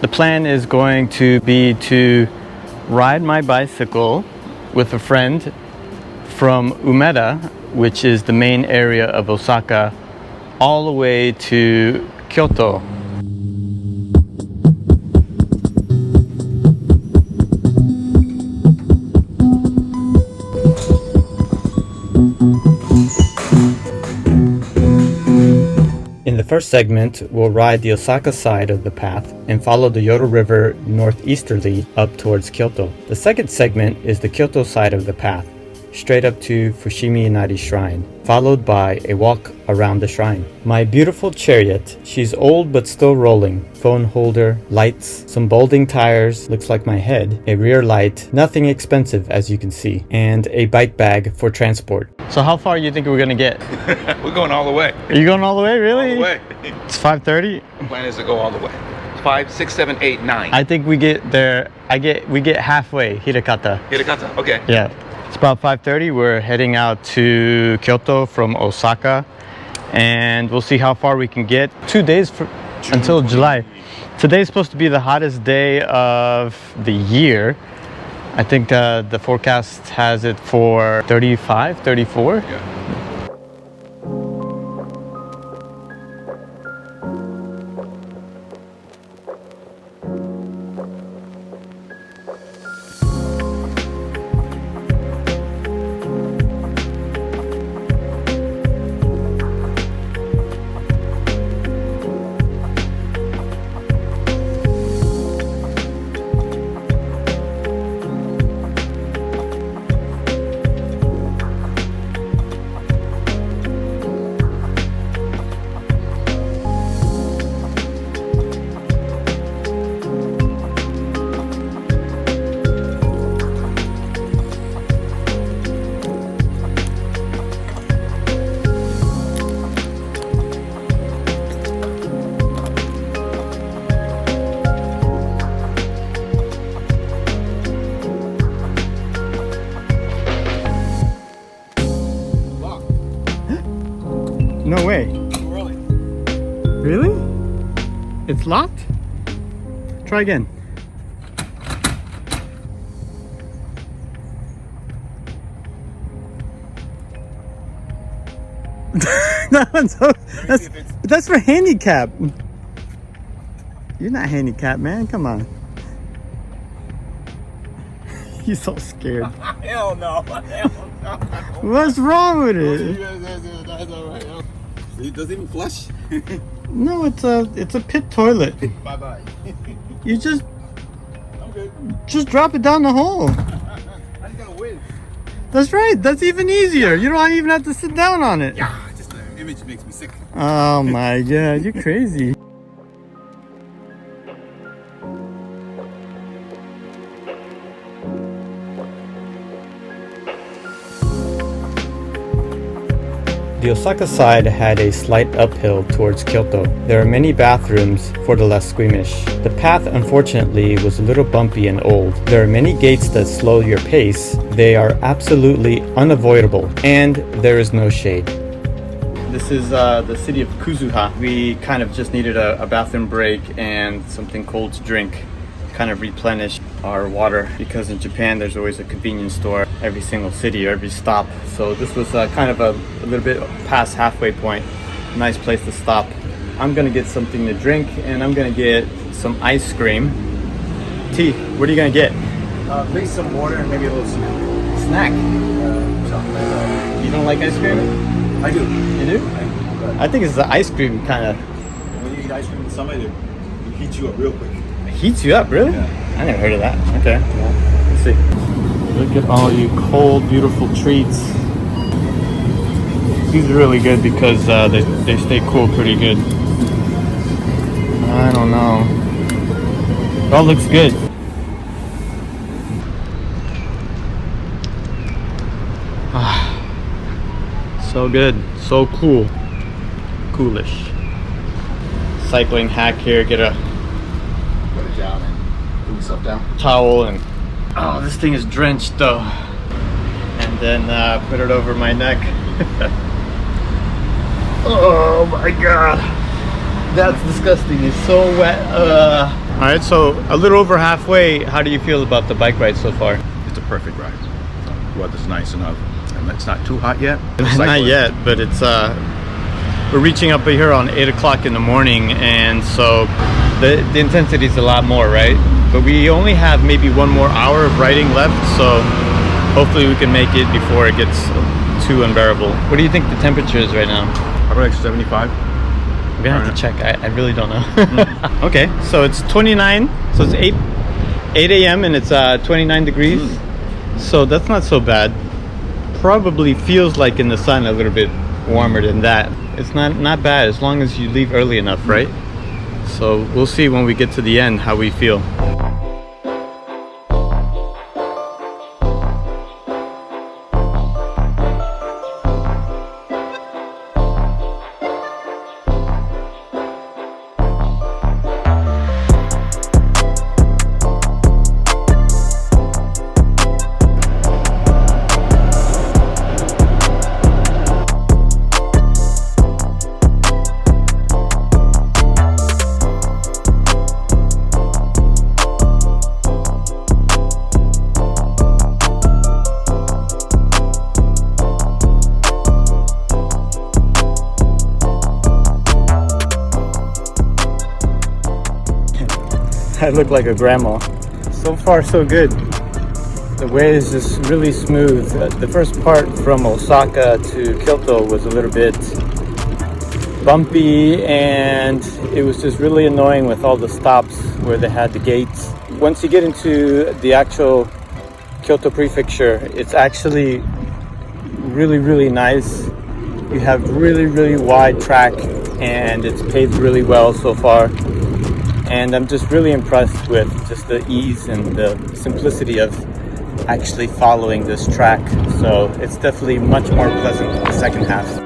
The plan is going to be to ride my bicycle with a friend from Umeda, which is the main area of Osaka, all the way to Kyoto. In the first segment, we'll ride the Osaka side of the path and follow the Yodo River northeasterly up towards Kyoto. The second segment is the Kyoto side of the path, straight up to Fushimi Inari Shrine, followed by a walk around the shrine. My beautiful chariot, she's old but still rolling. Phone holder, lights, some balding tires, looks like my head, a rear light, nothing expensive as you can see, and a bike bag for transport. So how far do you think we're gonna get? We're going all the way. Are you going all the way, really? All the way. It's 5:30? The plan is to go all the way. 5, 6, 7, 8, 9. I think we get there, we get halfway, Hirakata. Hirakata, okay. Yeah. It's about 5:30. We're heading out to Kyoto from Osaka, and we'll see how far we can get. 2 days until July. Today's supposed to be the hottest day of the year. I think the forecast has it for 35, 34. Yeah. No way. Really? Really? It's locked? Try again. That one's that's for handicap. You're not handicapped, man. Come on. You're so scared. Hell no. Hell no. What's wrong with it? That's all right. It doesn't even flush. No, it's a pit toilet. Bye-bye. You just I'm good. drop it down the hole. I just gotta win. That's right. That's even easier. You don't even have to sit down on it. Yeah, just the image makes me sick. Oh my god, you're crazy. The Osaka side had a slight uphill towards Kyoto. There are many bathrooms for the less squeamish. The path, unfortunately, was a little bumpy and old. There are many gates that slow your pace. They are absolutely unavoidable, and there is no shade. This is the city of Kuzuha. We kind of just needed a bathroom break and something cold to drink, kind of replenish our water, because in Japan there's always a convenience store every single city or every stop. So this was kind of a little bit past halfway point. Nice place to stop. I'm gonna get something to drink and I'm gonna get some ice cream. T, what are you gonna get? Maybe some water and maybe a little snack. Snack. You don't like ice cream? I do. You do? I think it's the ice cream kind of When you eat ice cream in summer, it heats you up real quick. heats you up, really? Yeah. I never heard of that. Okay, well, let's see. Look at all you cold, beautiful treats. These are really good because they stay cool pretty good. I don't know. It all looks good. So good, so cool. Coolish. Cycling hack here, get a Put it down and put yourself down. towel and oh, this thing is drenched though, and then put it over my neck. Oh my god, that's disgusting. It's so wet. All right, so a little over halfway. How do you feel about the bike ride so far? It's a perfect ride. The weather's nice enough, and it's not too hot yet. Not yet, but it's we're reaching up here on 8 o'clock in the morning, and so the intensity is a lot more, right? But we only have maybe 1 more hour of riding left, so hopefully we can make it before it gets too unbearable. What do you think the temperature is right now? Probably like 75. I'm gonna have to check. I really don't know. Okay, so it's 29. So it's 8 a.m. and it's 29 degrees. So that's not so bad. Probably feels like in the sun a little bit warmer than that. It's not bad as long as you leave early enough, right? So we'll see when we get to the end how we feel. I look like a grandma. So far, so good. The way is just really smooth. The first part from Osaka to Kyoto was a little bit bumpy, and it was just really annoying with all the stops where they had the gates. Once you get into the actual Kyoto prefecture, it's actually really nice. You have really wide track, and it's paved really well so far. And I'm just really impressed with just the ease and the simplicity of actually following this track. So it's definitely much more pleasant in the second half.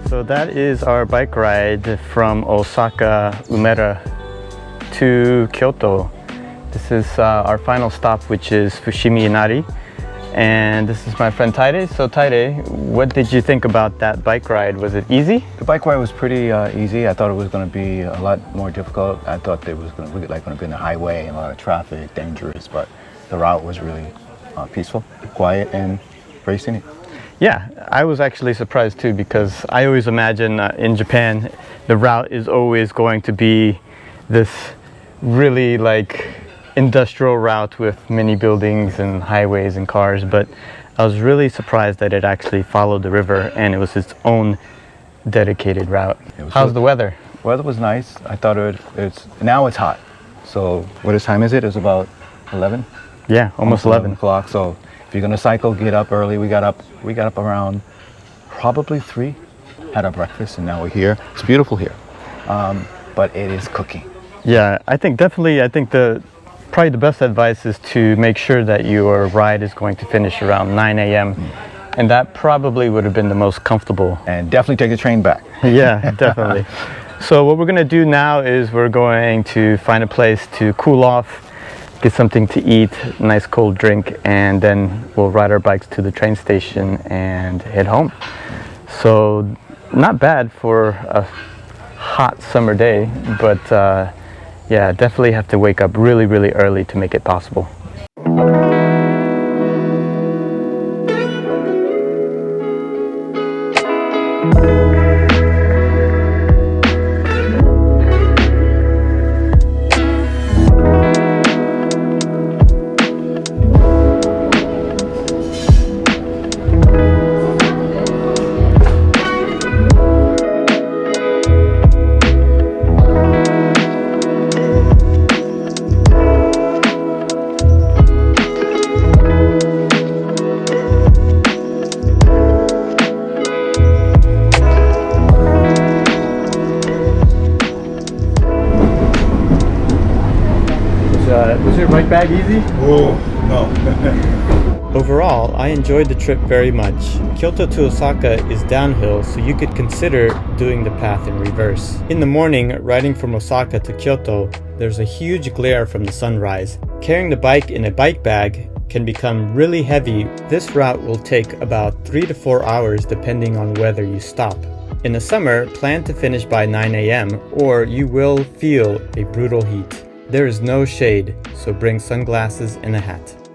So that is our bike ride from Osaka Umeda to Kyoto. This is our final stop, which is Fushimi Inari. And this is my friend Taide. So Taide, what did you think about that bike ride? Was it easy? The bike ride was pretty easy. I thought it was going to be a lot more difficult. I thought it was going to be in the highway and a lot of traffic, dangerous, but the route was really peaceful, quiet, and very scenic. Yeah, I was actually surprised too, because I always imagine in Japan, the route is always going to be this really like industrial route with many buildings and highways and cars, but I was really surprised that it actually followed the river and it was its own dedicated route. How's the weather? Weather was nice. I thought now it's hot. So what time is it? It's about 11? Yeah, almost 11 o'clock. So if you're gonna cycle, get up early. We got up around probably 3, had our breakfast, and now we're here. It's beautiful here, but it is cooking. Yeah, I think probably the best advice is to make sure that your ride is going to finish around 9 a.m. And that probably would have been the most comfortable. And definitely take the train back. Yeah, definitely. So what we're gonna do now is we're going to find a place to cool off, get something to eat, nice cold drink, and then we'll ride our bikes to the train station and head home. So not bad for a hot summer day, but yeah, definitely have to wake up really, really early to make it possible. Was your bike bag easy? Oh, no. Overall, I enjoyed the trip very much. Kyoto to Osaka is downhill, so you could consider doing the path in reverse. In the morning, riding from Osaka to Kyoto, there's a huge glare from the sunrise. Carrying the bike in a bike bag can become really heavy. This route will take about 3 to 4 hours depending on whether you stop. In the summer, plan to finish by 9 a.m. or you will feel a brutal heat. There is no shade, so bring sunglasses and a hat.